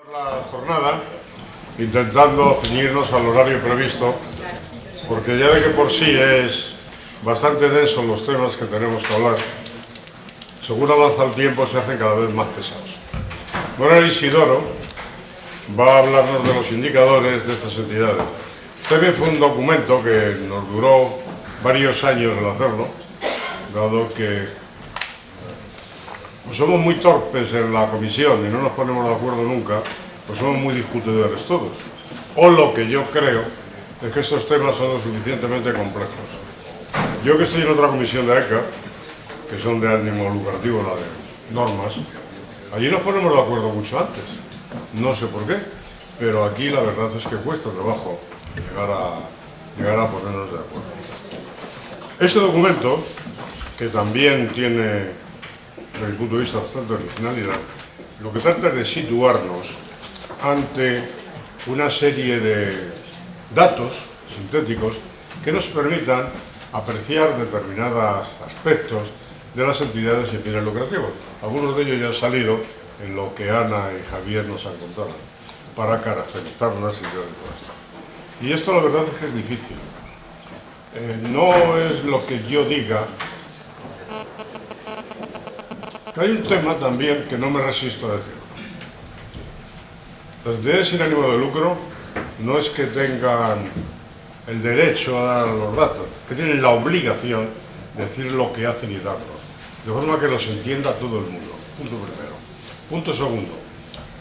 La jornada intentando ceñirnos al horario previsto, porque ya de que por sí es bastante denso los temas que tenemos que hablar, según avanza el tiempo se hacen cada vez más pesados. Manuel Isidoro va a hablarnos de los indicadores de estas entidades. También fue un documento que nos duró varios años el hacerlo, dado que somos muy torpes en la comisión y no nos ponemos de acuerdo nunca, pues somos muy discutidores todos. O lo que yo creo es que estos temas son lo suficientemente complejos. Yo que estoy en otra comisión de ECA, que son de ánimo lucrativo, la de normas, allí nos ponemos de acuerdo mucho antes. No sé por qué, pero aquí la verdad es que cuesta trabajo llegar a ponernos de acuerdo. Este documento, que también tiene, desde mi punto de vista, bastante originalidad, lo que trata es de situarnos ante una serie de datos sintéticos que nos permitan apreciar determinados aspectos de las entidades sin fines lucrativos. Algunos de ellos ya han salido en lo que Ana y Javier nos han contado, para caracterizarlas y todo esto. Y esto la verdad es que es difícil. No es lo que yo diga. Hay un tema también que no me resisto a decir. Las entidades sin ánimo de lucro no es que tengan el derecho a dar los datos, que tienen la obligación de decir lo que hacen y darlos, de forma que los entienda todo el mundo. Punto primero. Punto segundo.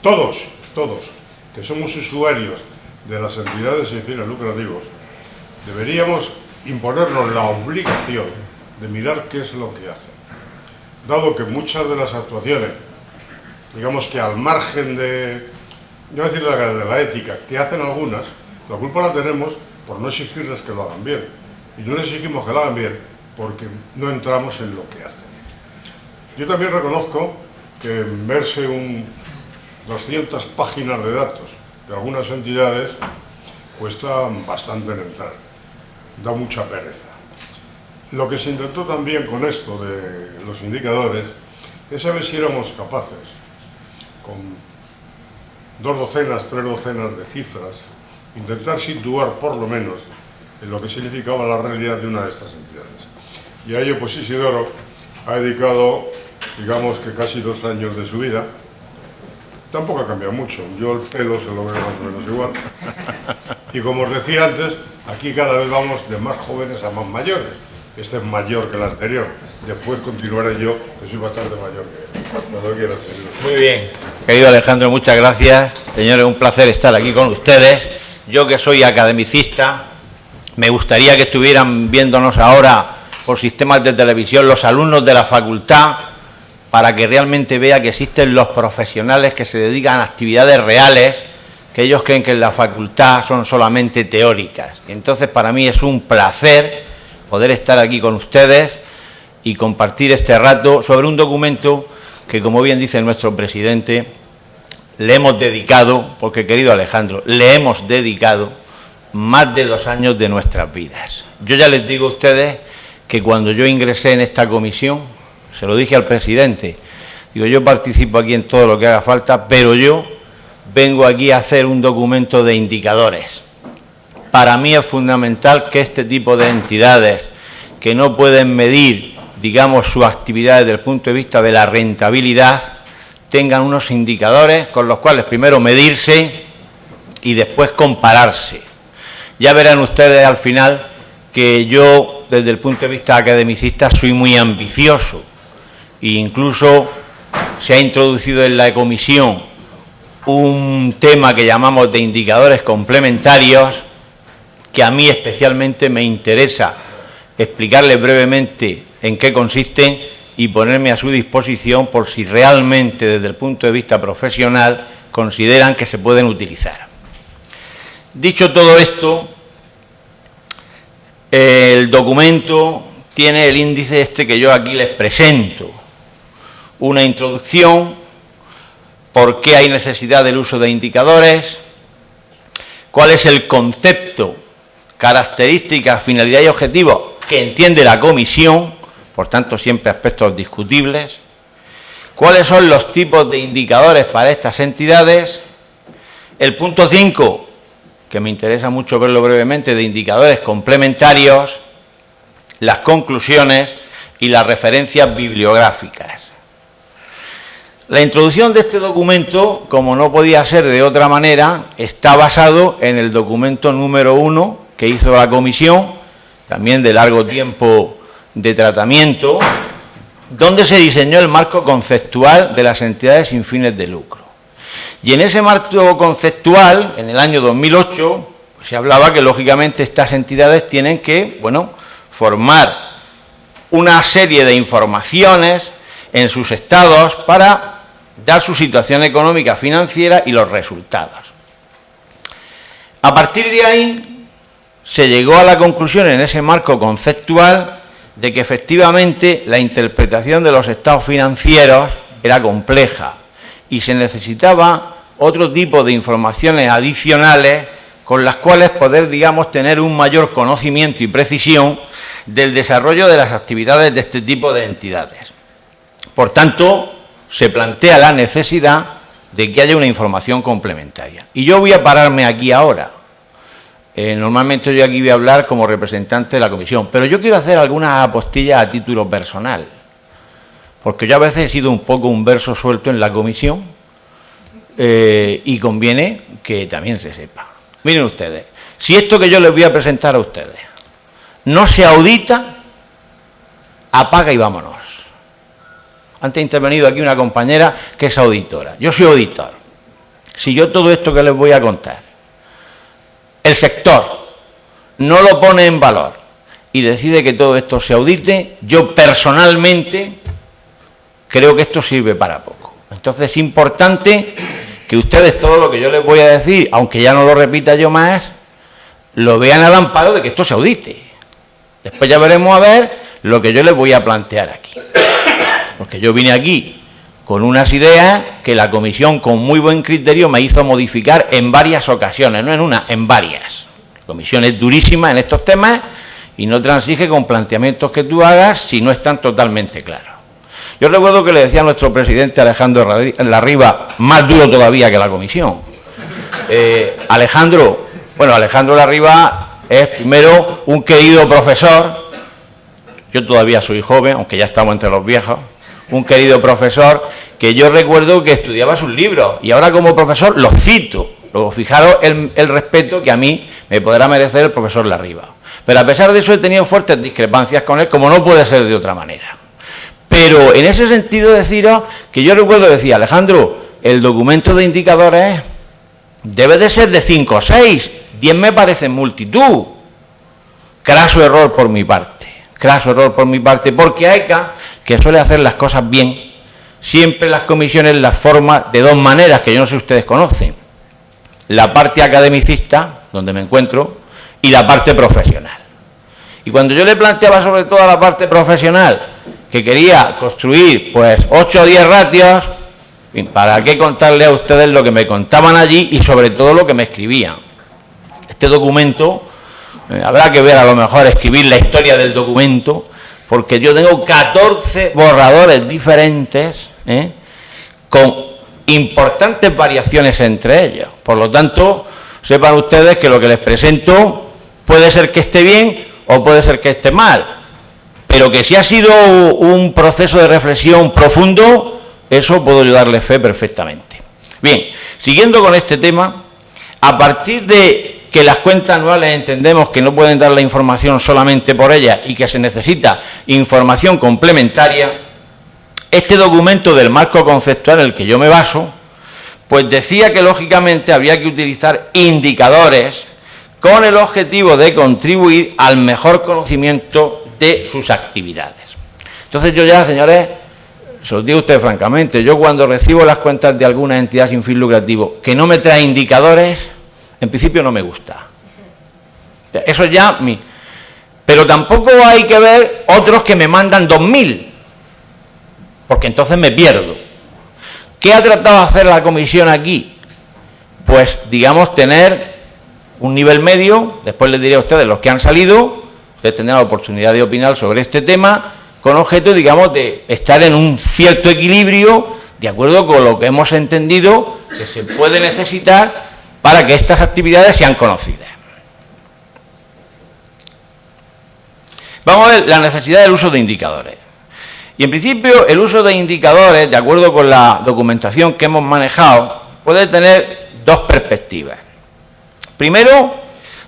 Todos, que somos usuarios de las entidades sin fines lucrativos, deberíamos imponernos la obligación de mirar qué es lo que hacen. Dado que muchas de las actuaciones, digamos que al margen de, no voy a decir de la ética, que hacen algunas, la culpa la tenemos por no exigirles que lo hagan bien. Y no les exigimos que lo hagan bien porque no entramos en lo que hacen. Yo también reconozco que verse 200 páginas de datos de algunas entidades cuesta bastante en entrar, da mucha pereza. Lo que se intentó también con esto de los indicadores es saber si éramos capaces, con 2 docenas, 3 docenas de cifras, intentar situar por lo menos en lo que significaba la realidad de una de estas entidades. Y a ello pues Isidoro ha dedicado, digamos que casi 2 años de su vida. Tampoco ha cambiado mucho, yo el pelo se lo veo más o menos igual. Y como os decía antes, aquí cada vez vamos de más jóvenes a más mayores. Este es mayor que el anterior. Después continuaré yo, que soy bastante mayor que él. Cuando quieras, señor. Muy bien. Querido Alejandro, muchas gracias. Señores, un placer estar aquí con ustedes. Yo que soy academicista, me gustaría que estuvieran viéndonos ahora por sistemas de televisión los alumnos de la facultad, para que realmente vea que existen los profesionales que se dedican a actividades reales, que ellos creen que en la facultad son solamente teóricas. Y entonces para mí es un placer poder estar aquí con ustedes y compartir este rato sobre un documento que, como bien dice nuestro presidente, le hemos dedicado, porque querido Alejandro, le hemos dedicado más de 2 años de nuestras vidas. Yo ya les digo a ustedes que cuando yo ingresé en esta comisión, se lo dije al presidente, digo, yo participo aquí en todo lo que haga falta, pero yo vengo aquí a hacer un documento de indicadores. Para mí es fundamental que este tipo de entidades que no pueden medir, digamos, su actividad desde el punto de vista de la rentabilidad, tengan unos indicadores con los cuales primero medirse y después compararse. Ya verán ustedes al final que yo, desde el punto de vista academicista, soy muy ambicioso. E incluso se ha introducido en la comisión un tema que llamamos de indicadores complementarios, que a mí especialmente me interesa explicarles brevemente en qué consisten y ponerme a su disposición por si realmente desde el punto de vista profesional consideran que se pueden utilizar. Dicho todo esto, el documento tiene el índice este que yo aquí les presento. Una introducción, por qué hay necesidad del uso de indicadores, cuál es el concepto, características, finalidad y objetivos que entiende la comisión, por tanto siempre aspectos discutibles, cuáles son los tipos de indicadores para estas entidades El punto 5, que me interesa mucho verlo brevemente, de indicadores complementarios, las conclusiones y las referencias bibliográficas. La introducción de este documento, como no podía ser de otra manera, está basado en el documento número 1 que hizo la comisión, también de largo tiempo de tratamiento, donde se diseñó el marco conceptual de las entidades sin fines de lucro. Y en ese marco conceptual, en el año 2008, se hablaba que lógicamente estas entidades tienen que, formar una serie de informaciones en sus estados para dar su situación económica, financiera y los resultados. A partir de ahí se llegó a la conclusión en ese marco conceptual de que efectivamente la interpretación de los estados financieros era compleja y se necesitaba otro tipo de informaciones adicionales con las cuales poder, tener un mayor conocimiento y precisión del desarrollo de las actividades de este tipo de entidades. Por tanto, se plantea la necesidad de que haya una información complementaria. Y yo voy a pararme aquí ahora. Normalmente yo aquí voy a hablar como representante de la comisión, pero yo quiero hacer algunas apostillas a título personal, porque yo a veces he sido un poco un verso suelto en la comisión y conviene que también se sepa. Miren ustedes, si esto que yo les voy a presentar a ustedes no se audita, apaga y vámonos. Antes ha intervenido aquí una compañera que es auditora. Yo soy auditor. Si yo todo esto que les voy a contar, el sector no lo pone en valor y decide que todo esto se audite, yo personalmente creo que esto sirve para poco. Entonces es importante que ustedes todo lo que yo les voy a decir, aunque ya no lo repita yo más, lo vean al amparo de que esto se audite. Después ya veremos a ver lo que yo les voy a plantear aquí. Porque yo vine aquí con unas ideas que la comisión con muy buen criterio me hizo modificar en varias ocasiones, no en una, en varias. La comisión es durísima en estos temas y no transige con planteamientos que tú hagas si no están totalmente claros. Yo recuerdo que le decía a nuestro presidente Alejandro Larriba, más duro todavía que la comisión. Alejandro Larriba es primero un querido profesor, yo todavía soy joven, aunque ya estamos entre los viejos, un querido profesor que yo recuerdo que estudiaba sus libros y ahora como profesor los cito. Luego fijaros el respeto que a mí me podrá merecer el profesor Larriba. Pero a pesar de eso he tenido fuertes discrepancias con él, como no puede ser de otra manera. Pero en ese sentido deciros que yo recuerdo decía, Alejandro, el documento de indicadores debe de ser de 5 o 6, 10 me parecen multitud. Craso error por mi parte, porque AECA, que suele hacer las cosas bien, siempre las comisiones las forma de dos maneras, que yo no sé si ustedes conocen. La parte academicista, donde me encuentro, y la parte profesional. Y cuando yo le planteaba sobre todo a la parte profesional, que quería construir 8 o 10 ratios, ¿para qué contarle a ustedes lo que me contaban allí y sobre todo lo que me escribían? Este documento, habrá que ver a lo mejor escribir la historia del documento, porque yo tengo 14 borradores diferentes, con importantes variaciones entre ellos. Por lo tanto, sepan ustedes que lo que les presento puede ser que esté bien o puede ser que esté mal, pero que si ha sido un proceso de reflexión profundo, eso puedo yo darle fe perfectamente. Bien, siguiendo con este tema, a partir de que las cuentas anuales entendemos que no pueden dar la información solamente por ellas y que se necesita información complementaria, este documento del marco conceptual en el que yo me baso, pues decía que lógicamente había que utilizar indicadores con el objetivo de contribuir al mejor conocimiento de sus actividades. Entonces yo ya, señores, se los digo a ustedes francamente, yo cuando recibo las cuentas de alguna entidad sin fin lucrativo que no me trae indicadores, en principio no me gusta. Eso ya Pero tampoco hay que ver otros que me mandan 2000, porque entonces me pierdo. ¿Qué ha tratado de hacer la comisión aquí? Pues, tener un nivel medio, después les diré a ustedes los que han salido, ustedes tendrán la oportunidad de opinar sobre este tema, con objeto, de estar en un cierto equilibrio, de acuerdo con lo que hemos entendido que se puede necesitar para que estas actividades sean conocidas. Vamos a ver la necesidad del uso de indicadores. Y en principio el uso de indicadores, de acuerdo con la documentación que hemos manejado, puede tener dos perspectivas. Primero,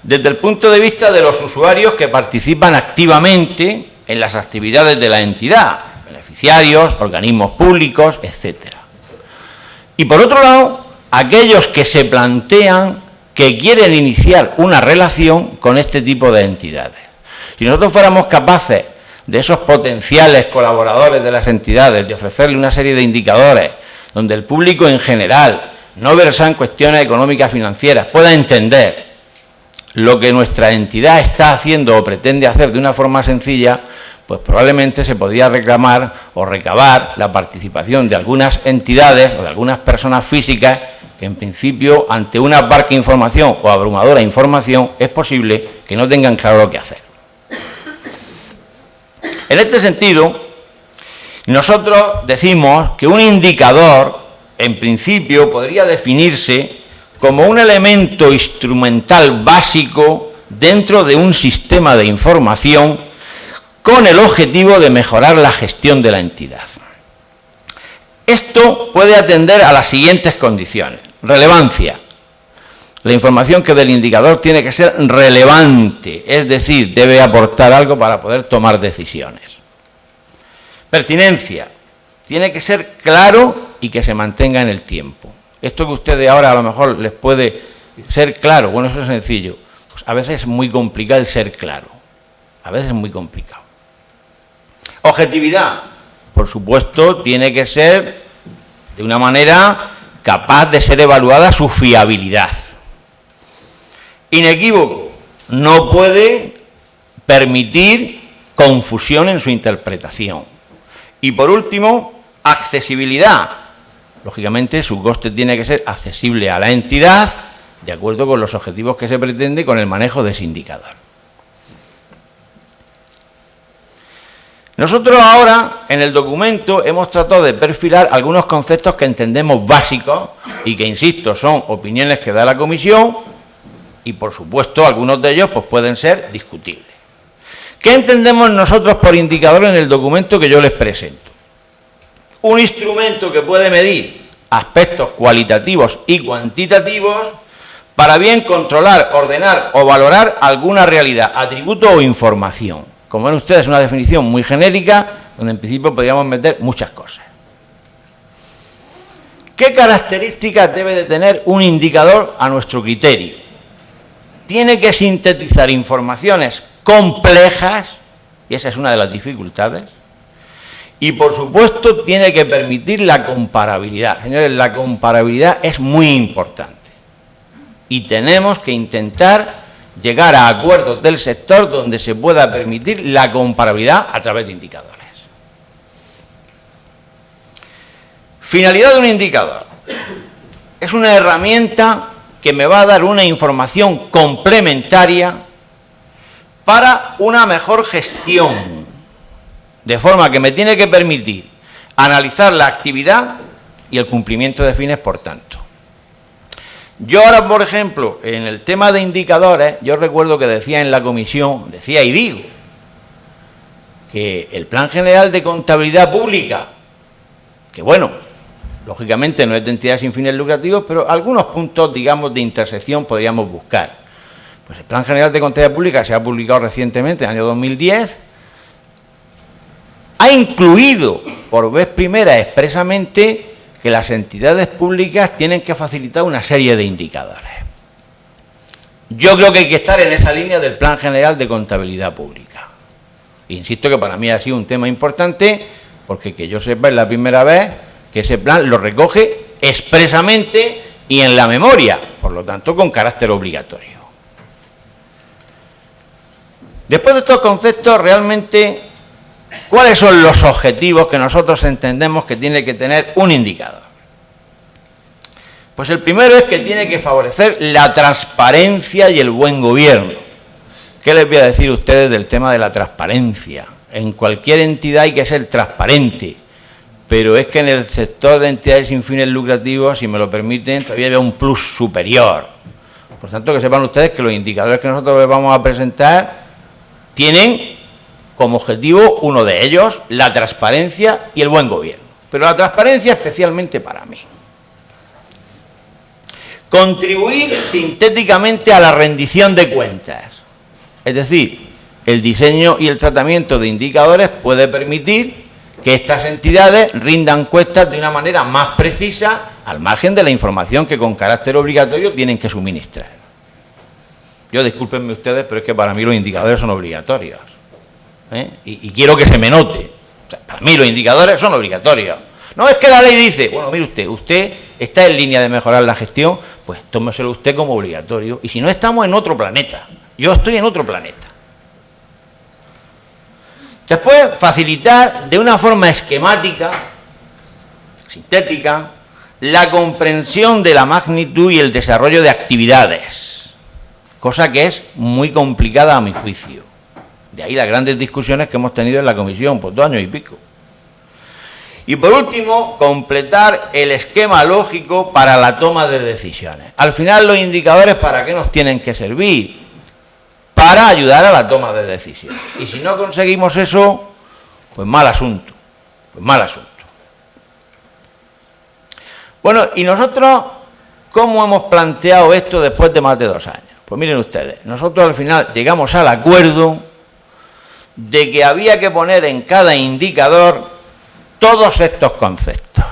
desde el punto de vista de los usuarios que participan activamente en las actividades de la entidad, beneficiarios, organismos públicos, etc. Y por otro lado, aquellos que se plantean que quieren iniciar una relación con este tipo de entidades. Si nosotros fuéramos capaces de esos potenciales colaboradores de las entidades, de ofrecerle una serie de indicadores donde el público en general, no versado en cuestiones económicas financieras, pueda entender lo que nuestra entidad está haciendo o pretende hacer de una forma sencilla, pues probablemente se podría reclamar o recabar la participación de algunas entidades o de algunas personas físicas que en principio ante una barca información o abrumadora información es posible que no tengan claro lo que hacer. En este sentido, nosotros decimos que un indicador, en principio, podría definirse como un elemento instrumental básico dentro de un sistema de información con el objetivo de mejorar la gestión de la entidad. Esto puede atender a las siguientes condiciones. Relevancia. La información que del indicador tiene que ser relevante, es decir, debe aportar algo para poder tomar decisiones. Pertinencia. Tiene que ser claro y que se mantenga en el tiempo. Esto que ustedes ahora a lo mejor les puede ser claro, bueno, eso es sencillo. Pues a veces es muy complicado el ser claro. A veces es muy complicado. Objetividad. Por supuesto, tiene que ser de una manera capaz de ser evaluada su fiabilidad. Inequívoco, no puede permitir confusión en su interpretación. Y por último, accesibilidad. Lógicamente, su coste tiene que ser accesible a la entidad, de acuerdo con los objetivos que se pretende con el manejo de ese indicador. Nosotros ahora, en el documento, hemos tratado de perfilar algunos conceptos que entendemos básicos y que, insisto, son opiniones que da la comisión y, por supuesto, algunos de ellos pues, pueden ser discutibles. ¿Qué entendemos nosotros por indicador en el documento que yo les presento? Un instrumento que puede medir aspectos cualitativos y cuantitativos para bien controlar, ordenar o valorar alguna realidad, atributo o información. Como ven ustedes, es una definición muy genérica, donde en principio podríamos meter muchas cosas. ¿Qué características debe de tener un indicador a nuestro criterio? Tiene que sintetizar informaciones complejas, y esa es una de las dificultades, y por supuesto tiene que permitir la comparabilidad. Señores, la comparabilidad es muy importante, y tenemos que intentar llegar a acuerdos del sector donde se pueda permitir la comparabilidad a través de indicadores. Finalidad de un indicador. Es una herramienta que me va a dar una información complementaria para una mejor gestión, de forma que me tiene que permitir analizar la actividad y el cumplimiento de fines, por tanto. Yo ahora, por ejemplo, en el tema de indicadores, yo recuerdo que decía en la comisión, decía y digo, que el Plan General de Contabilidad Pública, que bueno, lógicamente no es de entidades sin fines lucrativos, pero algunos puntos, digamos, de intersección podríamos buscar. Pues el Plan General de Contabilidad Pública se ha publicado recientemente, en el año 2010, ha incluido por vez primera expresamente que las entidades públicas tienen que facilitar una serie de indicadores. Yo creo que hay que estar en esa línea del Plan General de Contabilidad Pública. Insisto que para mí ha sido un tema importante, porque que yo sepa es la primera vez que ese plan lo recoge expresamente y en la memoria, por lo tanto con carácter obligatorio. Después de estos conceptos, realmente, ¿cuáles son los objetivos que nosotros entendemos que tiene que tener un indicador? Pues el primero es que tiene que favorecer la transparencia y el buen gobierno. ¿Qué les voy a decir a ustedes del tema de la transparencia? En cualquier entidad hay que ser transparente, pero es que en el sector de entidades sin fines lucrativos, si me lo permiten, todavía había un plus superior. Por tanto, que sepan ustedes que los indicadores que nosotros les vamos a presentar tienen como objetivo uno de ellos, la transparencia y el buen gobierno. Pero la transparencia especialmente para mí. Contribuir sintéticamente a la rendición de cuentas. Es decir, el diseño y el tratamiento de indicadores puede permitir que estas entidades rindan cuentas de una manera más precisa al margen de la información que con carácter obligatorio tienen que suministrar. Yo, discúlpenme ustedes, pero es que para mí los indicadores son obligatorios. Y quiero que se me note. O sea, para mí los indicadores son obligatorios. No es que la ley dice, bueno, mire usted está en línea de mejorar la gestión, pues tómeselo usted como obligatorio. Y si no, estamos en otro planeta. Yo estoy en otro planeta. Después, facilitar de una forma esquemática, sintética, la comprensión de la magnitud y el desarrollo de actividades, cosa que es muy complicada a mi juicio. De ahí las grandes discusiones que hemos tenido en la comisión por 2 años y pico. Y por último, completar el esquema lógico para la toma de decisiones. Al final, los indicadores, ¿para qué nos tienen que servir? Para ayudar a la toma de decisiones. Y si no conseguimos eso, pues mal asunto. Pues mal asunto. Bueno, ¿y nosotros cómo hemos planteado esto después de más de 2 años? Pues miren ustedes, nosotros al final llegamos al acuerdo de que había que poner en cada indicador todos estos conceptos.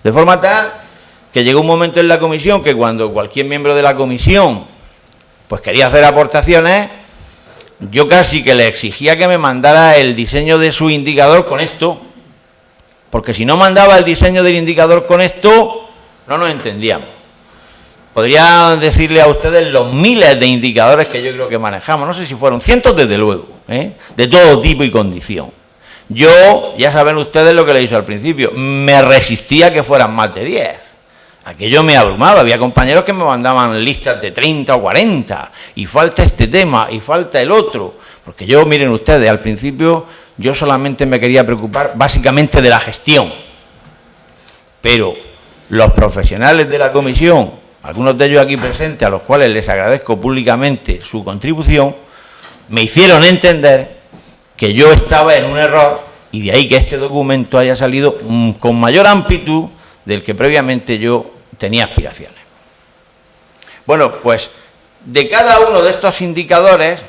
De forma tal que llegó un momento en la comisión que cuando cualquier miembro de la comisión pues quería hacer aportaciones, yo casi que le exigía que me mandara el diseño de su indicador con esto, porque si no mandaba el diseño del indicador con esto, no nos entendíamos. Podría decirle a ustedes los miles de indicadores que yo creo que manejamos, no sé si fueron cientos desde luego, de todo tipo y condición. Yo, ya saben ustedes lo que le hice al principio, me resistía a que fueran más de 10. Aquello me abrumaba, había compañeros que me mandaban listas de 30 o 40, y falta este tema, y falta el otro, porque yo, miren ustedes, al principio yo solamente me quería preocupar básicamente de la gestión, pero los profesionales de la comisión, algunos de ellos aquí presentes, a los cuales les agradezco públicamente su contribución, me hicieron entender que yo estaba en un error, y de ahí que este documento haya salido con mayor amplitud del que previamente yo tenía aspiraciones. Bueno, pues de cada uno de estos indicadores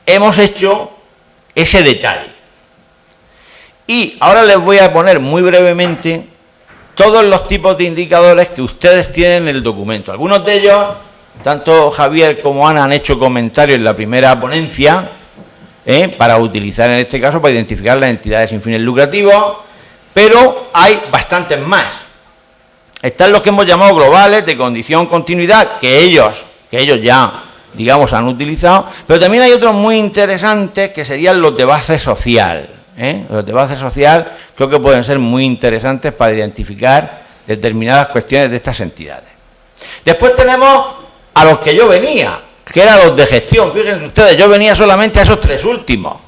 hemos hecho ese detalle. Y ahora les voy a poner muy brevemente todos los tipos de indicadores que ustedes tienen en el documento. Algunos de ellos, tanto Javier como Ana han hecho comentarios en la primera ponencia, para utilizar en este caso para identificar las entidades sin fines lucrativos, pero hay bastantes más. Están los que hemos llamado globales, de condición continuidad, que ellos ya, digamos, han utilizado, pero también hay otros muy interesantes que serían los de base social. Los de base social creo que pueden ser muy interesantes para identificar determinadas cuestiones de estas entidades. Después tenemos a los que yo venía, que eran los de gestión. Fíjense ustedes, yo venía solamente a esos 3 últimos: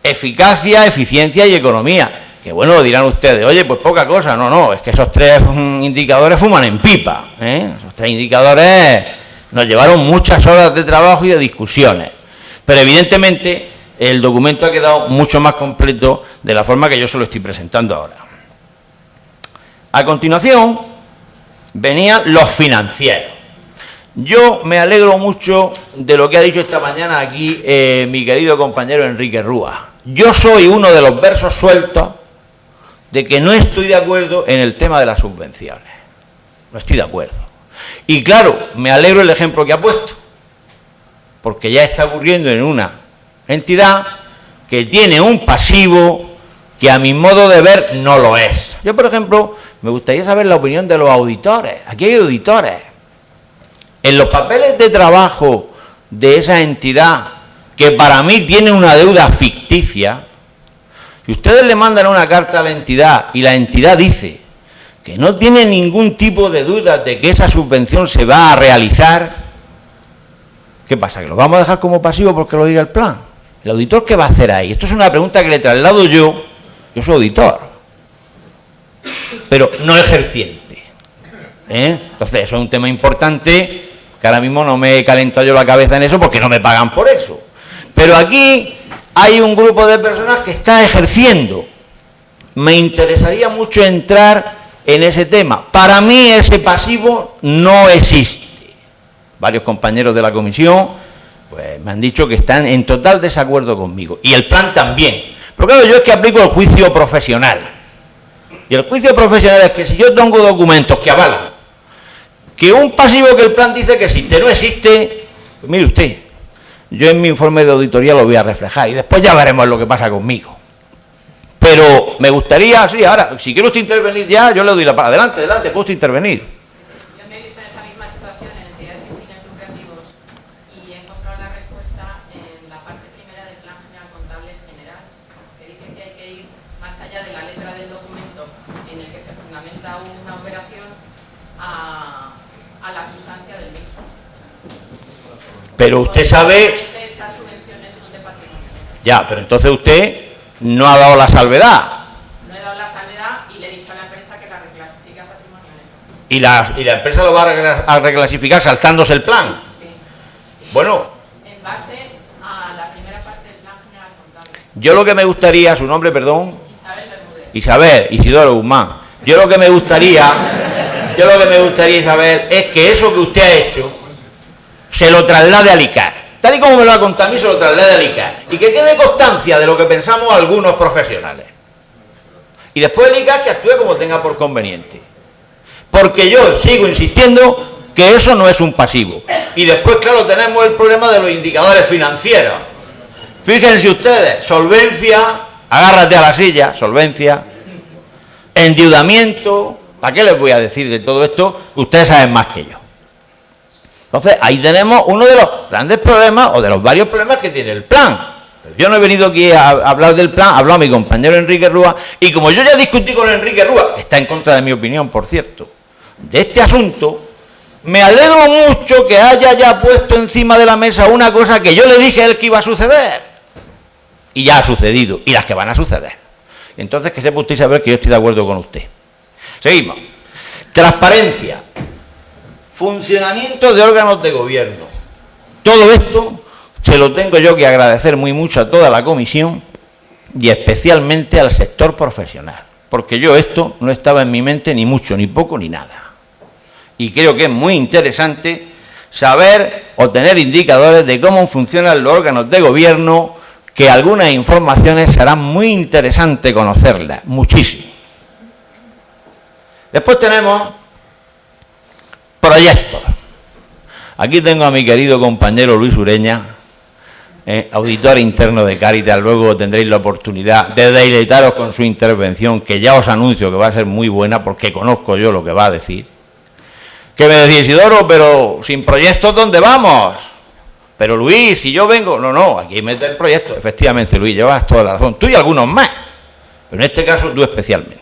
eficacia, eficiencia y economía. Que bueno, dirán ustedes, oye, pues poca cosa. No, es que esos 3 indicadores fuman en pipa. Esos 3 indicadores nos llevaron muchas horas de trabajo y de discusiones. Pero evidentemente el documento ha quedado mucho más completo de la forma que yo se lo estoy presentando ahora. A continuación venían los financieros. Yo me alegro mucho de lo que ha dicho esta mañana aquí mi querido compañero Enrique Rúa. Yo soy uno de los versos sueltos de que no estoy de acuerdo en el tema de las subvenciones. No estoy de acuerdo. Y claro, me alegro del ejemplo que ha puesto, porque ya está ocurriendo en una entidad que tiene un pasivo que a mi modo de ver no lo es. Yo, por ejemplo, me gustaría saber la opinión de los auditores. Aquí hay auditores. En los papeles de trabajo de esa entidad, que para mí tiene una deuda ficticia, si ustedes le mandan una carta a la entidad y la entidad dice que no tiene ningún tipo de duda de que esa subvención se va a realizar, ¿qué pasa? ¿Que lo vamos a dejar como pasivo porque lo diga el plan? ¿El auditor qué va a hacer ahí? Esto es una pregunta que le traslado yo soy auditor, pero no ejerciente. Entonces, eso es un tema importante, que ahora mismo no me he calentado yo la cabeza en eso porque no me pagan por eso. Pero aquí hay un grupo de personas que está ejerciendo. Me interesaría mucho entrar en ese tema. Para mí ese pasivo no existe. Varios compañeros de la comisión pues, me han dicho que están en total desacuerdo conmigo. Y el plan también. Pero claro, yo es que aplico el juicio profesional. Y el juicio profesional es que si yo tengo documentos que avalan que un pasivo que el plan dice que existe, no existe, pues mire usted, yo en mi informe de auditoría lo voy a reflejar y después ya veremos lo que pasa conmigo. Pero me gustaría, sí, ahora, si quiere usted intervenir ya, yo le doy la palabra. Adelante, puede usted intervenir. Yo me he visto en esa misma situación en entidades sin fines lucrativos y he encontrado la respuesta en la parte primera del Plan General Contable General, que dice que hay que ir más allá de la letra del documento en el que se fundamenta una operación a la sustancia del mismo. Pero usted sabe... Esas subvenciones son de patrimonio. Ya, pero entonces usted no ha dado la salvedad. No he dado la salvedad y le he dicho a la empresa que la reclasifique a patrimonio neto. Y la empresa lo va a reclasificar saltándose el plan. Sí. Bueno, En base a la primera parte del Plan General Contable. yo lo que me gustaría, su nombre, perdón, Isabel Bermúdez. Isabel, Isidoro Guzmán, yo lo que me gustaría, Isabel, es que eso que usted ha hecho se lo traslade al ICAR. Tal y como me lo ha contado a mí, se lo traslade al ICAR. Y que quede constancia de lo que pensamos algunos profesionales. Y después el ICAR que actúe como tenga por conveniente. Porque yo sigo insistiendo que eso no es un pasivo. Y después, claro, tenemos el problema de los indicadores financieros. Fíjense ustedes, solvencia, agárrate a la silla, solvencia, endeudamiento. ¿Para qué les voy a decir de todo esto? Ustedes saben más que yo. Entonces, ahí tenemos uno de los grandes problemas, o de los varios problemas que tiene el plan. Pero yo no he venido aquí a hablar del plan, ha hablado mi compañero Enrique Rúa, y como yo ya discutí con Enrique Rúa, que está en contra de mi opinión, por cierto, de este asunto, me alegro mucho que haya ya puesto encima de la mesa una cosa que yo le dije a él que iba a suceder. Y ya ha sucedido, y las que van a suceder. Entonces, que sepa usted saber que yo estoy de acuerdo con usted. Seguimos. Transparencia. Funcionamiento de órganos de gobierno. Todo esto se lo tengo yo que agradecer muy mucho a toda la comisión y especialmente al sector profesional, porque yo esto no estaba en mi mente ni mucho, ni poco, ni nada. Y creo que es muy interesante saber o tener indicadores de cómo funcionan los órganos de gobierno, que algunas informaciones serán muy interesantes conocerlas, muchísimo. Después tenemos proyectos. Aquí tengo a mi querido compañero Luis Ureña, auditor interno de Cáritas. Luego tendréis la oportunidad de deleitaros con su intervención, que ya os anuncio que va a ser muy buena, porque conozco yo lo que va a decir. Que me decís, Isidoro, pero sin proyectos, ¿dónde vamos? Pero Luis, si yo vengo... No, aquí mete el proyecto. Efectivamente, Luis, llevas toda la razón. Tú y algunos más, pero en este caso tú especialmente.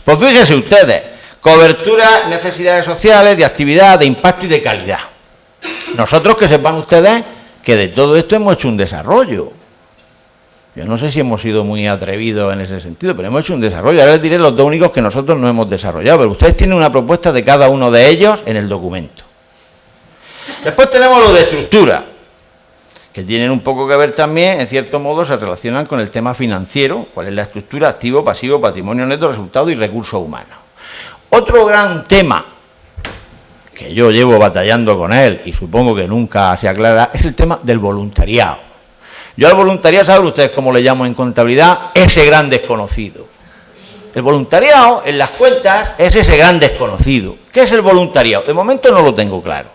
Pues fíjense ustedes, cobertura, necesidades sociales, de actividad, de impacto y de calidad. Nosotros, que sepan ustedes que de todo esto hemos hecho un desarrollo. Yo no sé si hemos sido muy atrevidos en ese sentido, pero hemos hecho un desarrollo. Ahora les diré los dos únicos que nosotros no hemos desarrollado, pero ustedes tienen una propuesta de cada uno de ellos en el documento. Después tenemos lo de estructura, que tienen un poco que ver también, en cierto modo, se relacionan con el tema financiero, cuál es la estructura, activo, pasivo, patrimonio neto, resultado y recursos humanos. Otro gran tema, que yo llevo batallando con él y supongo que nunca se aclara, es el tema del voluntariado. Yo al voluntariado, ¿saben ustedes cómo le llamo en contabilidad? Ese gran desconocido. El voluntariado en las cuentas es ese gran desconocido. ¿Qué es el voluntariado? De momento no lo tengo claro.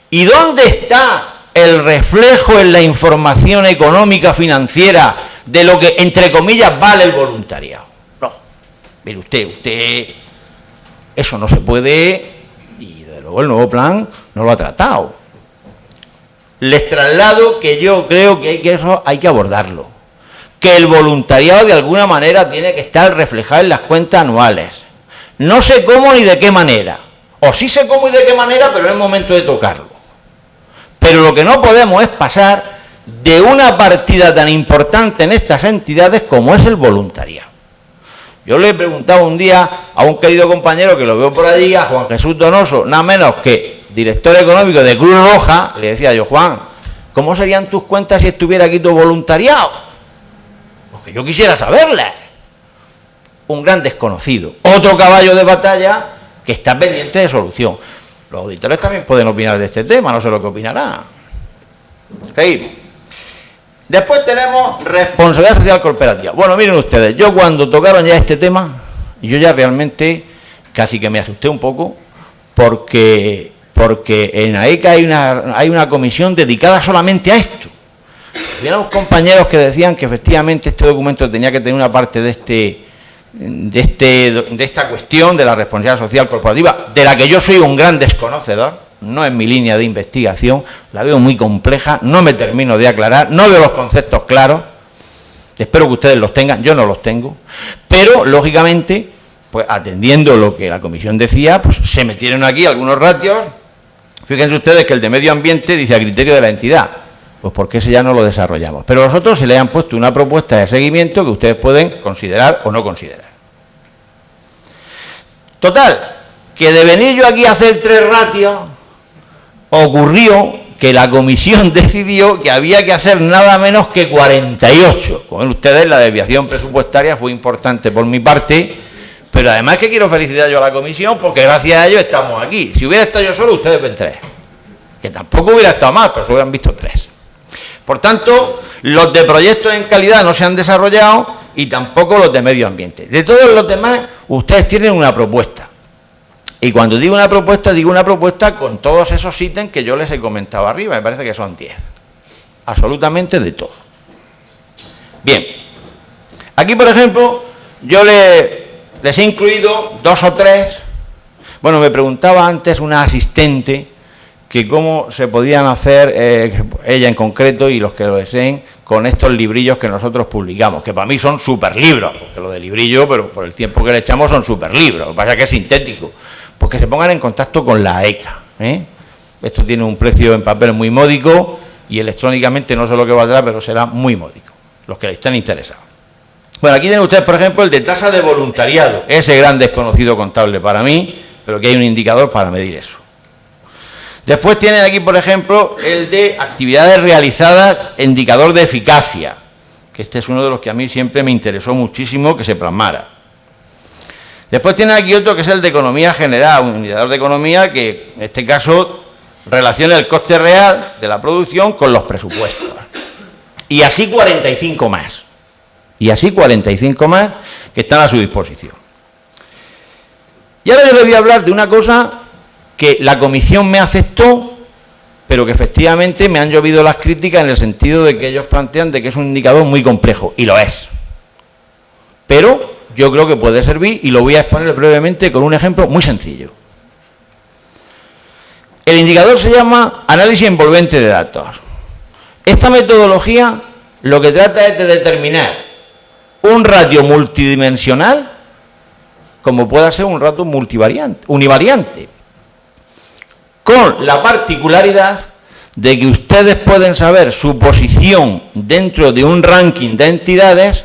¿Y dónde está el reflejo en la información económica financiera de lo que, entre comillas, vale el voluntariado? No. Mire usted, eso no se puede, y desde luego el nuevo plan no lo ha tratado. Les traslado que yo creo que eso hay que abordarlo. Que el voluntariado de alguna manera tiene que estar reflejado en las cuentas anuales. No sé cómo ni de qué manera. O sí sé cómo y de qué manera, pero es momento de tocarlo. Pero lo que no podemos es pasar de una partida tan importante en estas entidades como es el voluntariado. Yo le he preguntado un día a un querido compañero que lo veo por allí, a Juan Jesús Donoso, nada menos que director económico de Cruz Roja, le decía yo, Juan, ¿cómo serían tus cuentas si estuviera aquí tu voluntariado? Porque yo quisiera saberlas. Un gran desconocido. Otro caballo de batalla que está pendiente de solución. Los auditores también pueden opinar de este tema, no sé lo que opinarán. Seguimos. Después tenemos responsabilidad social corporativa. Bueno, miren ustedes, yo cuando tocaron ya este tema, yo ya realmente casi que me asusté un poco, porque en AECA hay una comisión dedicada solamente a esto. Había unos compañeros que decían que efectivamente este documento tenía que tener una parte de esta cuestión de la responsabilidad social corporativa, de la que yo soy un gran desconocedor, no es mi línea de investigación, la veo muy compleja, no me termino de aclarar, no veo los conceptos claros, espero que ustedes los tengan, yo no los tengo, pero lógicamente, pues atendiendo lo que la comisión decía, pues se metieron aquí algunos ratios. Fíjense ustedes que el de medio ambiente dice a criterio de la entidad, pues porque ese ya no lo desarrollamos, pero nosotros se le han puesto una propuesta de seguimiento que ustedes pueden considerar o no considerar. Total, que de venir yo aquí a hacer 3 ratios, ocurrió que la comisión decidió que había que hacer nada menos que 48. Como ven ustedes, la desviación presupuestaria fue importante por mi parte, pero además que quiero felicitar yo a la comisión porque gracias a ello estamos aquí. Si hubiera estado yo solo, ustedes ven 3. Que tampoco hubiera estado mal, pero se hubieran visto 3. Por tanto, los de proyectos en calidad no se han desarrollado y tampoco los de medio ambiente. De todos los demás, ustedes tienen una propuesta. Y cuando digo una propuesta con todos esos ítems que yo les he comentado arriba, me parece que son 10. Absolutamente de todo. Bien. Aquí, por ejemplo, yo les he incluido 2 o 3. Bueno, me preguntaba antes una asistente que cómo se podían hacer, ella en concreto y los que lo deseen, con estos librillos que nosotros publicamos, que para mí son super libros, porque lo de librillo, pero por el tiempo que le echamos son super libros, lo que pasa es que es sintético, pues que se pongan en contacto con la AECA. Esto tiene un precio en papel muy módico y electrónicamente no sé lo que valdrá, pero será muy módico, los que estén interesados. Bueno, aquí tienen ustedes, por ejemplo, el de tasa de voluntariado, ese gran desconocido contable para mí, pero que hay un indicador para medir eso. Después tienen aquí, por ejemplo, el de actividades realizadas, indicador de eficacia, que este es uno de los que a mí siempre me interesó muchísimo que se plasmara. Después tienen aquí otro que es el de economía general, un indicador de economía que, en este caso, relaciona el coste real de la producción con los presupuestos. Y así 45 más. Y así 45 más que están a su disposición. Y ahora yo les voy a hablar de una cosa que la comisión me aceptó, pero que efectivamente me han llovido las críticas en el sentido de que ellos plantean de que es un indicador muy complejo, y lo es. Pero yo creo que puede servir y lo voy a exponer brevemente con un ejemplo muy sencillo. El indicador se llama análisis envolvente de datos. Esta metodología lo que trata es de determinar un ratio multidimensional como pueda ser un ratio univariante, con la particularidad de que ustedes pueden saber su posición dentro de un ranking de entidades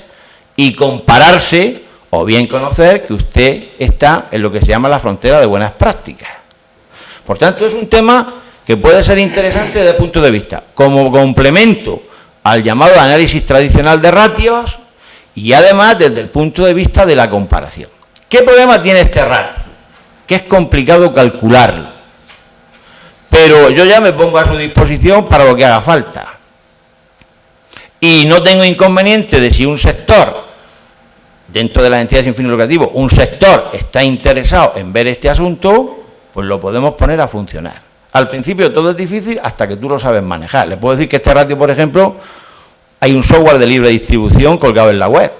y compararse o bien conocer que usted está en lo que se llama la frontera de buenas prácticas. Por tanto, es un tema que puede ser interesante desde el punto de vista como complemento al llamado análisis tradicional de ratios y además desde el punto de vista de la comparación. ¿Qué problema tiene este ratio? Que es complicado calcularlo. Pero yo ya me pongo a su disposición para lo que haga falta. Y no tengo inconveniente de si un sector, dentro de las entidades sin fines lucrativos, un sector está interesado en ver este asunto, pues lo podemos poner a funcionar. Al principio todo es difícil hasta que tú lo sabes manejar. Les puedo decir que este ratio, por ejemplo, hay un software de libre distribución colgado en la web.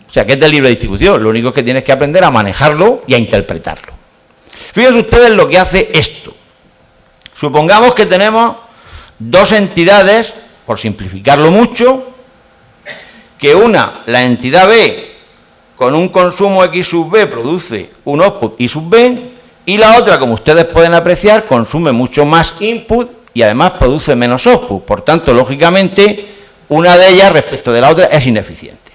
O sea, que es de libre distribución. Lo único es que tienes que aprender a manejarlo y a interpretarlo. Fíjense ustedes lo que hace esto. Supongamos que tenemos 2 entidades, por simplificarlo mucho, que una, la entidad B, con un consumo X sub B produce un output Y sub B, y la otra, como ustedes pueden apreciar, consume mucho más input y además produce menos output. Por tanto, lógicamente, una de ellas respecto de la otra es ineficiente.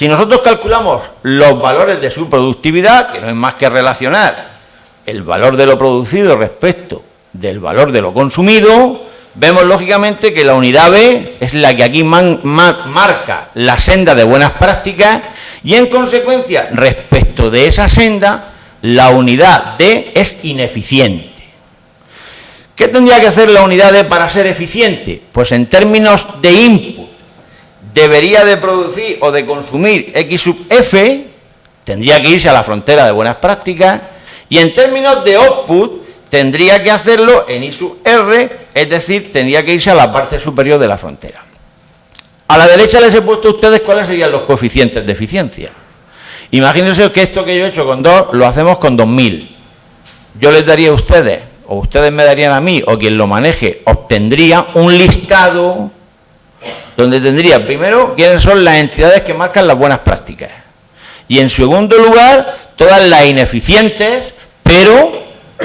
Si nosotros calculamos los valores de su productividad, que no es más que relacionar el valor de lo producido respecto del valor de lo consumido, vemos lógicamente que la unidad B es la que aquí marca la senda de buenas prácticas y en consecuencia respecto de esa senda la unidad D es ineficiente. ¿Qué tendría que hacer la unidad D para ser eficiente? Pues en términos de input debería de producir o de consumir X sub F, tendría que irse a la frontera de buenas prácticas, y en términos de output tendría que hacerlo en I sub R, es decir, tendría que irse a la parte superior de la frontera. A la derecha les he puesto a ustedes cuáles serían los coeficientes de eficiencia. Imagínense que esto que yo he hecho con 2 lo hacemos con 2000. Yo les daría a ustedes, o ustedes me darían a mí, o quien lo maneje, obtendría un listado donde tendría primero quiénes son las entidades que marcan las buenas prácticas y en segundo lugar todas las ineficientes, pero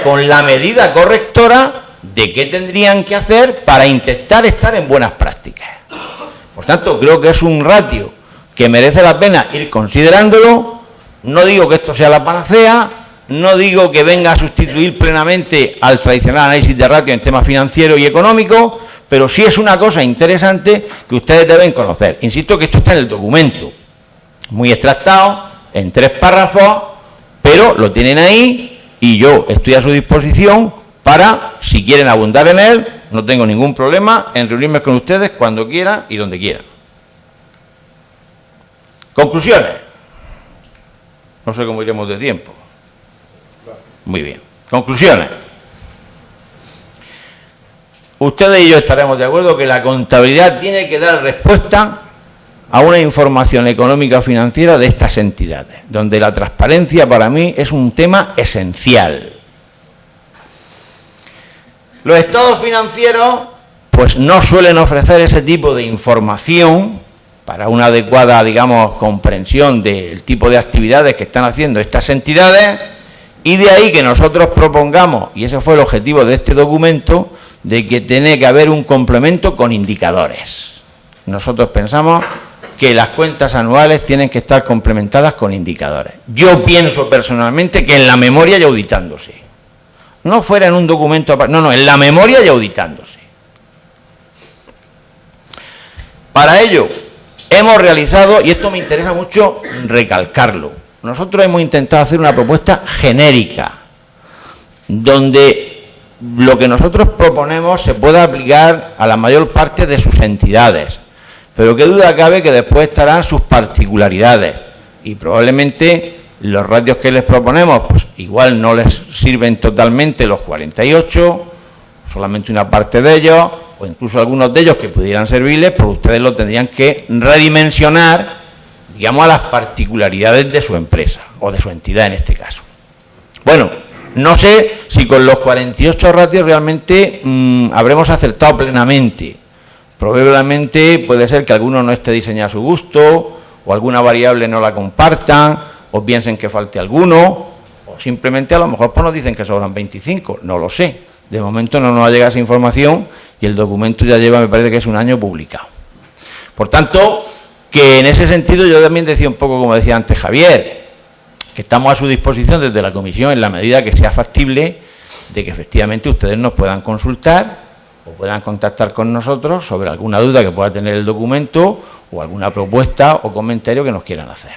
con la medida correctora de qué tendrían que hacer para intentar estar en buenas prácticas. Por tanto, creo que es un ratio que merece la pena ir considerándolo. No digo que esto sea la panacea, no digo que venga a sustituir plenamente al tradicional análisis de ratio en temas financieros y económicos, pero sí es una cosa interesante que ustedes deben conocer. Insisto que esto está en el documento, muy extractado, en 3 párrafos, pero lo tienen ahí y yo estoy a su disposición para, si quieren abundar en él, no tengo ningún problema en reunirme con ustedes cuando quiera y donde quiera. Conclusiones. No sé cómo iremos de tiempo. Muy bien. Conclusiones. Ustedes y yo estaremos de acuerdo que la contabilidad tiene que dar respuesta a una información económica o financiera de estas entidades, donde la transparencia para mí es un tema esencial. Los estados financieros pues no suelen ofrecer ese tipo de información para una adecuada, digamos, comprensión del tipo de actividades que están haciendo estas entidades, y de ahí que nosotros propongamos, y ese fue el objetivo de este documento, de que tiene que haber un complemento con indicadores. Nosotros pensamos que las cuentas anuales tienen que estar complementadas con indicadores. Yo pienso personalmente que en la memoria y auditándose. No fuera en un documento, no, en la memoria y auditándose. Para ello, hemos realizado, y esto me interesa mucho recalcarlo, nosotros hemos intentado hacer una propuesta genérica, donde lo que nosotros proponemos se pueda aplicar a la mayor parte de sus entidades, pero qué duda cabe que después estarán sus particularidades y probablemente los ratios que les proponemos pues igual no les sirven totalmente los 48, solamente una parte de ellos, o incluso algunos de ellos que pudieran servirles, pero ustedes lo tendrían que redimensionar, digamos, a las particularidades de su empresa o de su entidad en este caso. Bueno, no sé si con los 48 ratios realmente habremos acertado plenamente. Probablemente puede ser que alguno no esté diseñado a su gusto, o alguna variable no la compartan, o piensen que falte alguno, o simplemente a lo mejor pues nos dicen que sobran 25, no lo sé. De momento no nos ha llegado esa información y el documento ya lleva, me parece que es un año publicado. Por tanto, que en ese sentido yo también decía un poco, como decía antes Javier, que estamos a su disposición desde la comisión en la medida que sea factible de que efectivamente ustedes nos puedan consultar o puedan contactar con nosotros sobre alguna duda que pueda tener el documento o alguna propuesta o comentario que nos quieran hacer.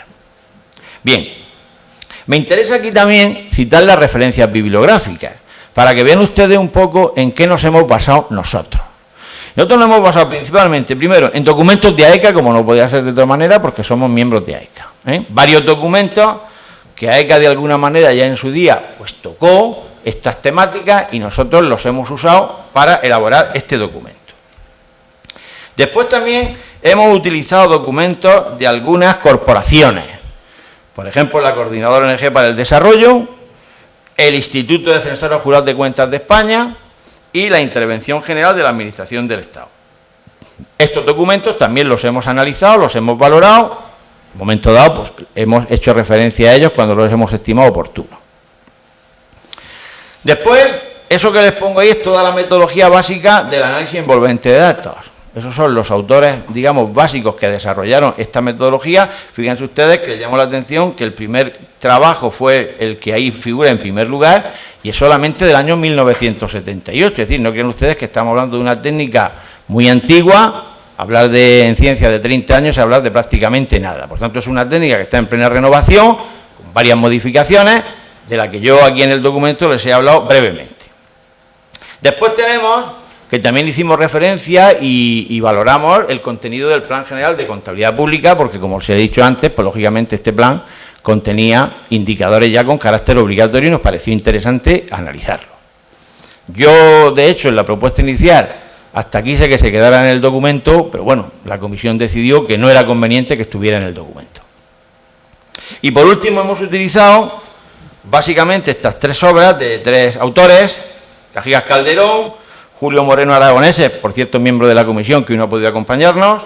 Bien, me interesa aquí también citar las referencias bibliográficas para que vean ustedes un poco en qué nos hemos basado nosotros. Nosotros nos hemos basado principalmente, primero, en documentos de AECA, como no podía ser de otra manera, porque somos miembros de AECA. Varios documentos que AECA de alguna manera ya en su día pues tocó estas temáticas y nosotros los hemos usado para elaborar este documento. Después también hemos utilizado documentos de algunas corporaciones, por ejemplo la Coordinadora ONG para el Desarrollo, el Instituto de Censores Jurados de Cuentas de España y la Intervención General de la Administración del Estado. Estos documentos también los hemos analizado, los hemos valorado, en un momento dado pues hemos hecho referencia a ellos cuando los hemos estimado oportunos. Después, eso que les pongo ahí es toda la metodología básica del análisis envolvente de datos. Esos son los autores, digamos, básicos que desarrollaron esta metodología. Fíjense ustedes que les llamó la atención que el primer trabajo fue el que ahí figura en primer lugar y es solamente del año 1978. Es decir, no crean ustedes que estamos hablando de una técnica muy antigua. Hablar en ciencia de 30 años es hablar de prácticamente nada. Por tanto, es una técnica que está en plena renovación, con varias modificaciones, de la que yo aquí en el documento les he hablado brevemente. Después tenemos, que también hicimos referencia y valoramos el contenido del Plan General de Contabilidad Pública, porque como os he dicho antes, pues lógicamente este plan contenía indicadores ya con carácter obligatorio y nos pareció interesante analizarlo. Yo, de hecho, en la propuesta inicial, hasta aquí sé que se quedara en el documento, pero bueno, la comisión decidió que no era conveniente que estuviera en el documento. Y por último hemos utilizado básicamente estas tres obras de tres autores, Cajigas Calderón, Julio Moreno Aragonese, por cierto miembro de la comisión que hoy no ha podido acompañarnos,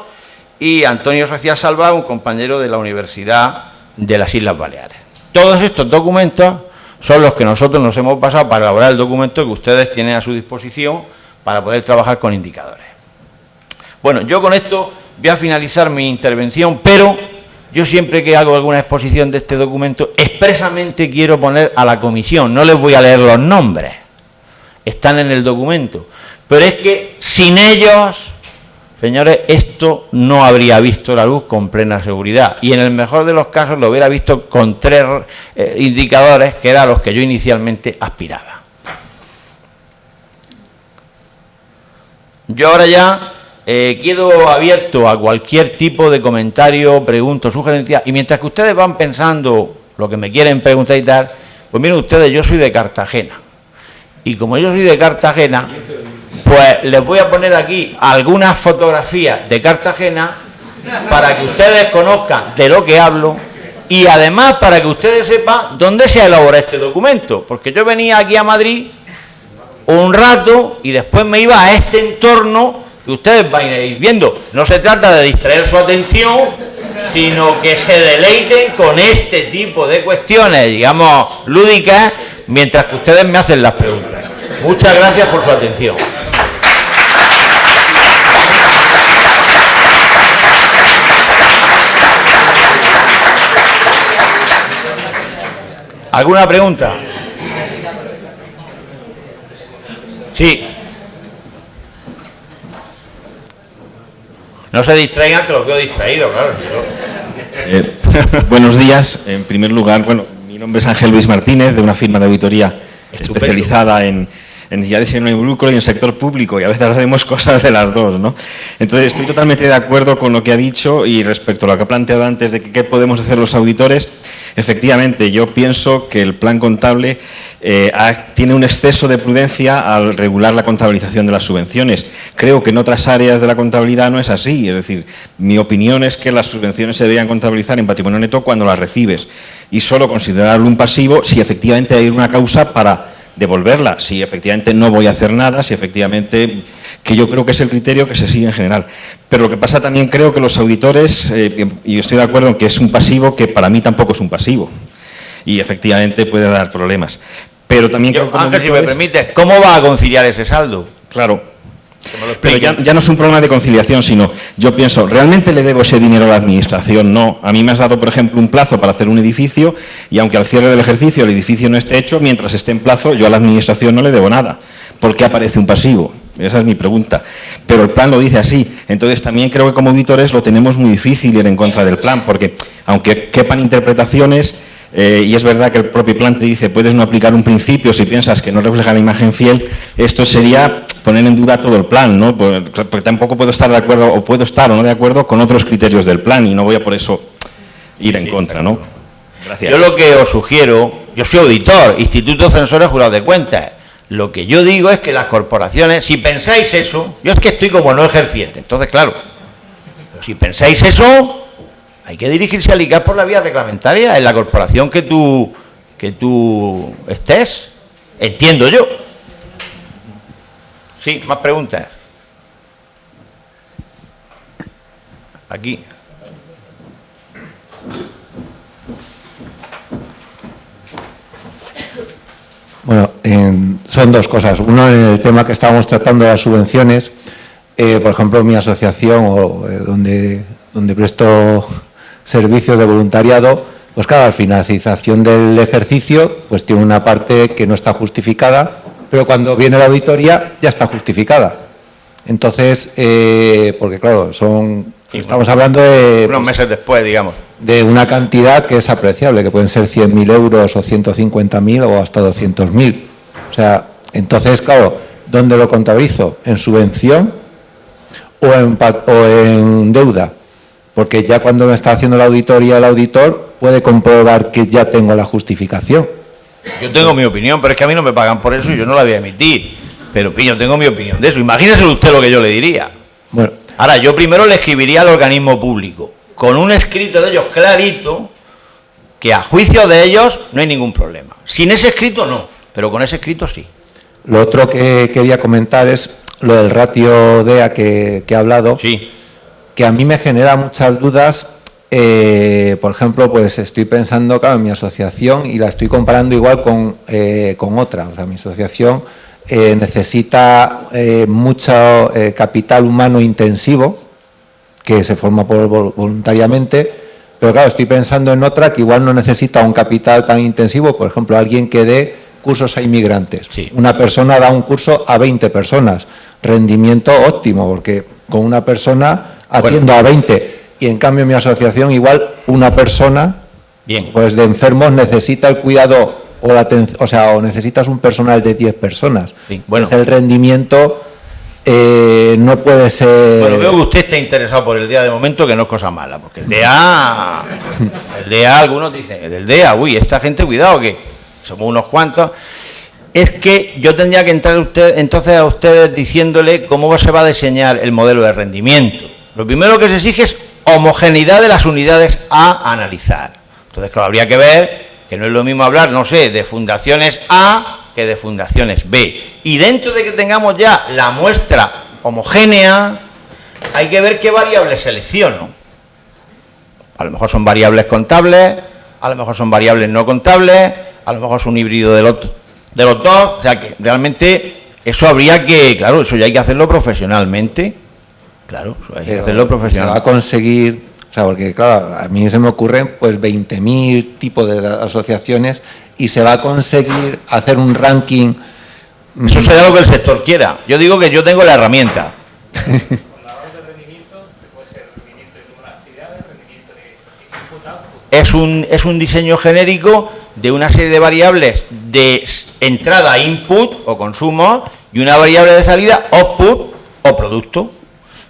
y Antonio Socias Salva, un compañero de la Universidad de las Islas Baleares. Todos estos documentos son los que nosotros nos hemos basado para elaborar el documento que ustedes tienen a su disposición para poder trabajar con indicadores. Bueno, yo con esto voy a finalizar mi intervención, pero yo siempre que hago alguna exposición de este documento, expresamente quiero poner a la comisión, no les voy a leer los nombres, están en el documento, pero es que sin ellos, señores, esto no habría visto la luz con plena seguridad, y en el mejor de los casos lo hubiera visto con tres indicadores, que eran los que yo inicialmente aspiraba. Yo ahora ya quedo abierto a cualquier tipo de comentario, pregunta, sugerencia, y mientras que ustedes van pensando lo que me quieren preguntar y tal, pues miren ustedes, yo soy de Cartagena, y como yo soy de Cartagena, pues les voy a poner aquí algunas fotografías de Cartagena para que ustedes conozcan de lo que hablo y además para que ustedes sepan dónde se elabora este documento, porque yo venía aquí a Madrid un rato y después me iba a este entorno que ustedes van a ir viendo. No se trata de distraer su atención, sino que se deleiten con este tipo de cuestiones, digamos, lúdicas, mientras que ustedes me hacen las preguntas. Muchas gracias por su atención. ¿Alguna pregunta? Sí. No se distraigan, que los veo distraídos, claro. Buenos días. En primer lugar, bueno, mi nombre es Ángel Luis Martínez, de una firma de auditoría especializada en entidades en el lucro y en sector público, y a veces hacemos cosas de las dos, ¿no? Entonces, estoy totalmente de acuerdo con lo que ha dicho y respecto a lo que ha planteado antes de que qué podemos hacer los auditores. Efectivamente, yo pienso que el plan contable tiene un exceso de prudencia al regular la contabilización de las subvenciones. Creo que en otras áreas de la contabilidad no es así. Es decir, mi opinión es que las subvenciones se deberían contabilizar en patrimonio neto cuando las recibes y solo considerarlo un pasivo si efectivamente hay una causa para devolverla, si efectivamente no voy a hacer nada, si efectivamente, que yo creo que es el criterio que se sigue en general. Pero lo que pasa también creo que los auditores, y estoy de acuerdo en que es un pasivo, que para mí tampoco es un pasivo, y efectivamente puede dar problemas. Pero también creo que Ángel, si me permite, ¿cómo va a conciliar ese saldo? Claro. Pero ya no es un problema de conciliación, sino yo pienso, ¿realmente le debo ese dinero a la administración? No. A mí me has dado, por ejemplo, un plazo para hacer un edificio y aunque al cierre del ejercicio el edificio no esté hecho, mientras esté en plazo, yo a la administración no le debo nada. ¿Por qué aparece un pasivo? Esa es mi pregunta. Pero el plan lo dice así. Entonces también creo que como auditores lo tenemos muy difícil ir en contra del plan, porque aunque quepan interpretaciones, y es verdad que el propio plan te dice puedes no aplicar un principio si piensas que no refleja la imagen fiel, esto sería poner en duda todo el plan, ¿no? Porque tampoco puedo estar de acuerdo, o puedo estar o no de acuerdo con otros criterios del plan y no voy a por eso ir en contra, ¿no? Gracias. Yo lo que os sugiero, yo soy auditor, Instituto Censores Jurados de Cuentas, lo que yo digo es que las corporaciones, si pensáis eso, yo es que estoy como no ejerciente, entonces claro, si pensáis eso, hay que dirigirse al ICAP por la vía reglamentaria en la corporación que tú estés, entiendo yo. Sí, más preguntas. Aquí. Bueno, son dos cosas. Uno, en el tema que estábamos tratando de las subvenciones, por ejemplo, mi asociación o donde presto servicios de voluntariado, pues claro, al finalización del ejercicio, pues tiene una parte que no está justificada, pero cuando viene la auditoría ya está justificada. Entonces, porque claro, estamos hablando de... Unos meses después, digamos. De una cantidad que es apreciable, que pueden ser 100.000 euros o 150.000 o hasta 200.000. O sea, entonces, claro, ¿dónde lo contabilizo? ¿En subvención o en deuda? Porque ya cuando me está haciendo la auditoría el auditor puede comprobar que ya tengo la justificación. Yo tengo mi opinión, pero es que a mí no me pagan por eso y yo no la voy a emitir. Pero yo tengo mi opinión de eso. Imagínese usted lo que yo le diría. Bueno. Ahora, yo primero le escribiría al organismo público, con un escrito de ellos clarito, que a juicio de ellos no hay ningún problema. Sin ese escrito no, pero con ese escrito sí. Lo otro que quería comentar es lo del ratio DEA que he hablado, sí, que a mí me genera muchas dudas. Por ejemplo, pues estoy pensando, claro, en mi asociación y la estoy comparando igual con otra. O sea, mi asociación necesita mucho capital humano intensivo, que se forma voluntariamente, pero claro, estoy pensando en otra que igual no necesita un capital tan intensivo, por ejemplo, alguien que dé cursos a inmigrantes. Sí. Una persona da un curso a 20 personas, rendimiento óptimo, porque con una persona atiendo a 20, y en cambio mi asociación igual una persona, bien, pues de enfermos necesita el cuidado o necesitas un personal de 10 personas. Sí, bueno. Entonces, el rendimiento no puede ser... Bueno, veo que usted está interesado por el DEA de momento, que no es cosa mala, porque el DEA, algunos dicen, del DEA, uy, esta gente, cuidado, que somos unos cuantos. Es que yo tendría que entrar entonces a ustedes diciéndole cómo se va a diseñar el modelo de rendimiento. Lo primero que se exige es homogeneidad de las unidades a analizar. Entonces, claro, habría que ver que no es lo mismo hablar, no sé, de fundaciones A que de fundaciones B. Y dentro de que tengamos ya la muestra homogénea, hay que ver qué variables selecciono. A lo mejor son variables contables, a lo mejor son variables no contables, a lo mejor es un híbrido de los dos. O sea que realmente eso habría que, claro, eso ya hay que hacerlo profesionalmente. Claro, eso hay que hacerlo profesional. Se va a conseguir, o sea, porque claro, a mí se me ocurren pues 20.000 tipos de asociaciones y se va a conseguir hacer un ranking. Eso será lo que el sector quiera. Yo digo que yo tengo la herramienta. Con la hora de rendimiento, que puede ser rendimiento de número de actividades, rendimiento de input-output. Es un diseño genérico de una serie de variables de entrada, input o consumo, y una variable de salida, output o producto.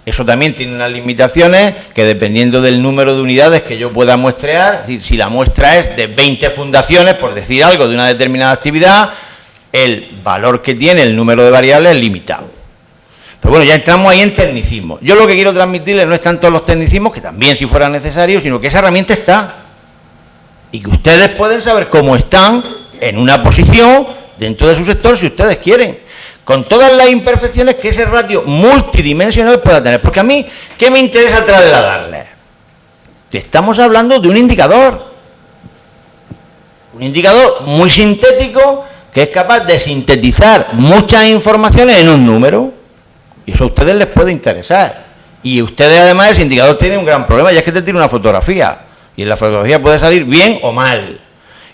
Eso también tiene unas limitaciones que, dependiendo del número de unidades que yo pueda muestrear, es decir, si la muestra es de 20 fundaciones, por decir algo, de una determinada actividad, el valor que tiene el número de variables es limitado. Pero bueno, ya entramos ahí en tecnicismo. Yo lo que quiero transmitirles no es tanto los tecnicismos, que también si fueran necesarios, sino que esa herramienta está. Y que ustedes pueden saber cómo están en una posición dentro de su sector, si ustedes quieren, con todas las imperfecciones que ese ratio multidimensional pueda tener. Porque a mí, ¿qué me interesa trasladarles? Estamos hablando de un indicador muy sintético, que es capaz de sintetizar muchas informaciones en un número, y eso a ustedes les puede interesar. Y ustedes, además, ese indicador tiene un gran problema, y es que te tiene una fotografía, y en la fotografía puede salir bien o mal.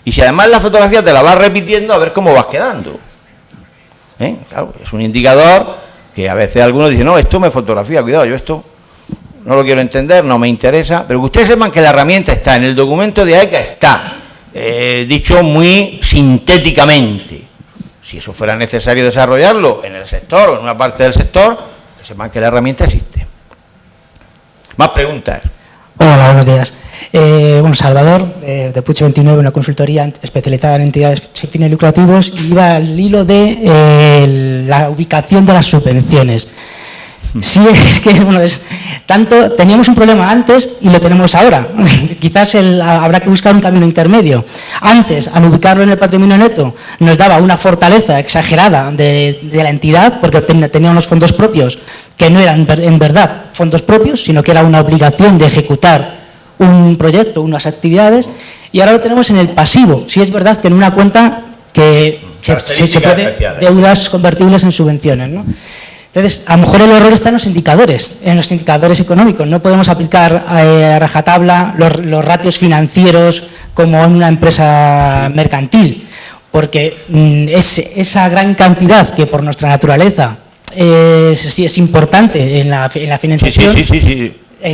Y si además la fotografía te la vas repitiendo, a ver cómo vas quedando. Claro, es un indicador que a veces algunos dicen, no, esto me fotografía, cuidado, yo esto no lo quiero entender, no me interesa, pero que ustedes sepan que la herramienta está en el documento de AECA, está dicho muy sintéticamente. Si eso fuera necesario desarrollarlo en el sector o en una parte del sector, que sepan que la herramienta existe. Más preguntas. Hola, buenos días. Salvador, de Puig 29, una consultoría especializada en entidades sin fines lucrativos, y iba al hilo de la ubicación de las subvenciones. Sí, es que teníamos un problema antes y lo tenemos ahora. Quizás habrá que buscar un camino intermedio. Antes, al ubicarlo en el patrimonio neto, nos daba una fortaleza exagerada de la entidad, porque tenía unos fondos propios que no eran en verdad fondos propios, sino que era una obligación de ejecutar un proyecto, unas actividades, y ahora lo tenemos en el pasivo. Sí es verdad que en una cuenta que se puede, deudas convertibles en subvenciones, ¿no? Entonces, a lo mejor el error está en los indicadores económicos. No podemos aplicar a rajatabla los ratios financieros como en una empresa mercantil, porque esa gran cantidad que por nuestra naturaleza es importante en la financiación,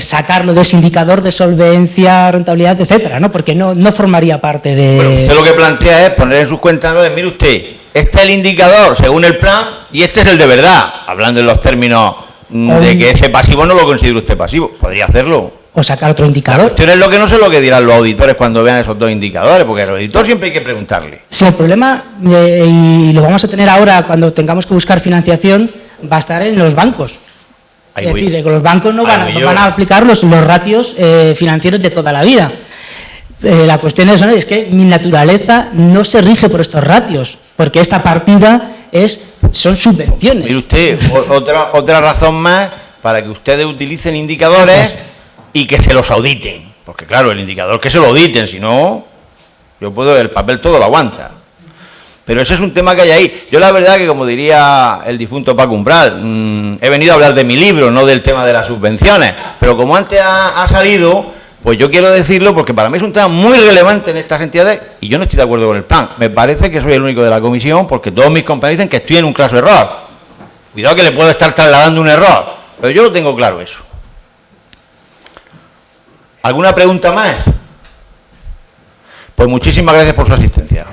sacarlo de ese indicador de solvencia, rentabilidad, etcétera, ¿no? Porque no formaría parte de... Bueno, usted lo que plantea es poner en sus cuentas, ¿no? Mire usted, este es el indicador según el plan y este es el de verdad, hablando en los términos de que ese pasivo no lo considera usted pasivo. Podría hacerlo. O sacar otro La indicador. cuestión es lo que no sé lo que dirán los auditores cuando vean esos dos indicadores, porque al auditor siempre hay que preguntarle. Sí, el problema, y lo vamos a tener ahora cuando tengamos que buscar financiación, va a estar en los bancos. Ahí Es voy. decir, que los bancos no van yo. a aplicar los ratios financieros de toda la vida. La cuestión es que mi naturaleza no se rige por estos ratios, porque esta partida son subvenciones. Mire usted, otra razón más para que ustedes utilicen indicadores y que se los auditen. Porque claro, el indicador que se lo auditen, si no, el papel todo lo aguanta. Pero ese es un tema que hay ahí. Yo la verdad que, como diría el difunto Paco Umbral, he venido a hablar de mi libro, no del tema de las subvenciones. Pero como antes ha salido, pues yo quiero decirlo porque para mí es un tema muy relevante en estas entidades y yo no estoy de acuerdo con el plan. Me parece que soy el único de la comisión porque todos mis compañeros dicen que estoy en un claro error. Cuidado que le puedo estar trasladando un error, pero yo lo tengo claro eso. ¿Alguna pregunta más? Pues muchísimas gracias por su asistencia.